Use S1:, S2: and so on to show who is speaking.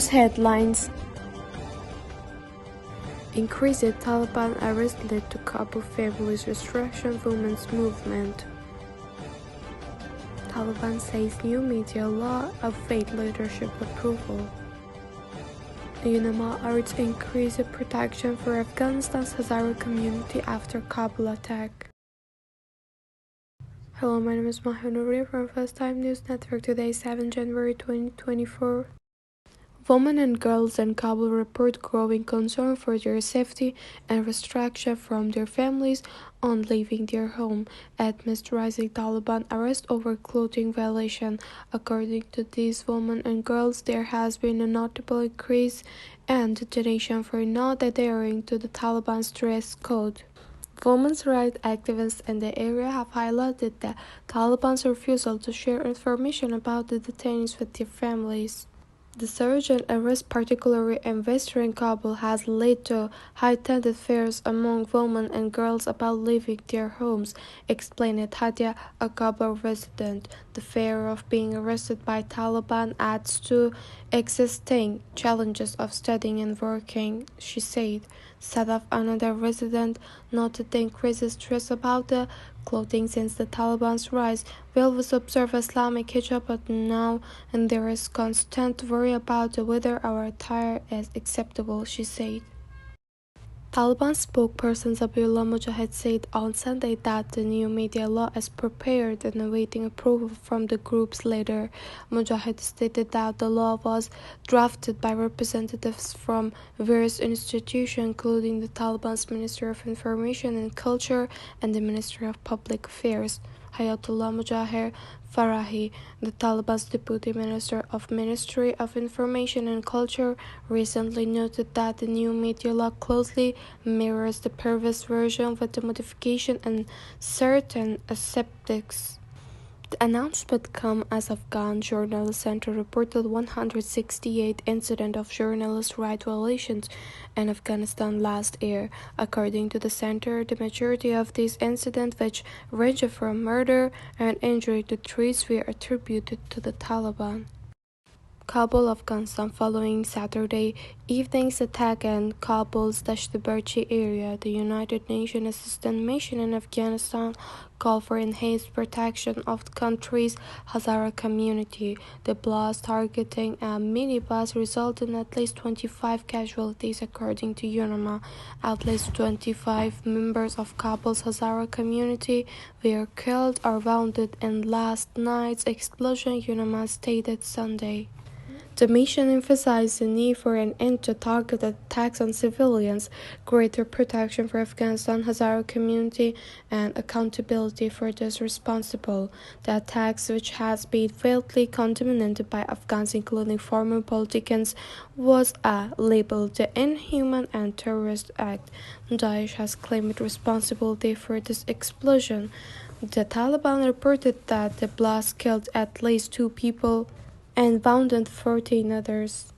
S1: News headlines. Increased Taliban arrest led to Kabul families restriction women's movement. Taliban says new media law await leadership approval. UNAMA urges increased protection for Afghanistan's Hazara community after Kabul attack. Hello, my name is Maha Nouri from First Time News Network. Today is 7 January 2024. Women and girls in Kabul report growing concern for their safety and restriction from their families on leaving their home amidst rising Taliban arrest over clothing violation. According to these women and girls, there has been a notable increase in detention for not adhering to the Taliban's dress code. Women's rights activists in the area have highlighted the Taliban's refusal to share information about the detainees with their families. The surge in arrests, particularly in western Kabul, has led to heightened fears among women and girls about leaving their homes, explained Hadia, a Kabul resident. The fear of being arrested by Taliban adds to existing challenges of studying and working, she said. Sadaf, another resident, noted the increased stress about the clothing since the Taliban's rise. We always observe Islamic hijab, but now and there is constant worry about whether our attire is acceptable, she said. Taliban spokesperson Zabihullah Mujahid said on Sunday that the new media law is prepared and awaiting approval from the group's leader. Mujahid stated that the law was drafted by representatives from various institutions, including the Taliban's Ministry of Information and Culture and the Ministry of Public Affairs. Hayatullah Mujahid Farahi, the Taliban's Deputy Minister of Ministry of Information and Culture, recently noted that the new media law closely mirrors the previous version with the modification and certain aspects. The announcement comes as Afghan Journalist Center reported 168 incidents of journalist rights violations in Afghanistan last year. According to the center, the majority of these incidents, which range from murder and injury to threats, were attributed to the Taliban. Kabul, Afghanistan. Following Saturday evening's attack in Kabul's Dashti-Barchi area, the United Nations Assistance Mission in Afghanistan called for enhanced protection of the country's Hazara community. The blast targeting a minibus resulted in at least 25 casualties, according to UNAMA. At least 25 members of Kabul's Hazara community were killed or wounded in last night's explosion, UNAMA stated Sunday. The mission emphasized the need for an end to targeted attacks on civilians, greater protection for Afghanistan Hazara community, and accountability for those responsible. The attacks, which has been widely condemned by Afghans, including former politicians, was labeled the inhuman and terrorist act. Daesh has claimed responsibility for this explosion. The Taliban reported that the blast killed at least 2 people and wounded 14 others.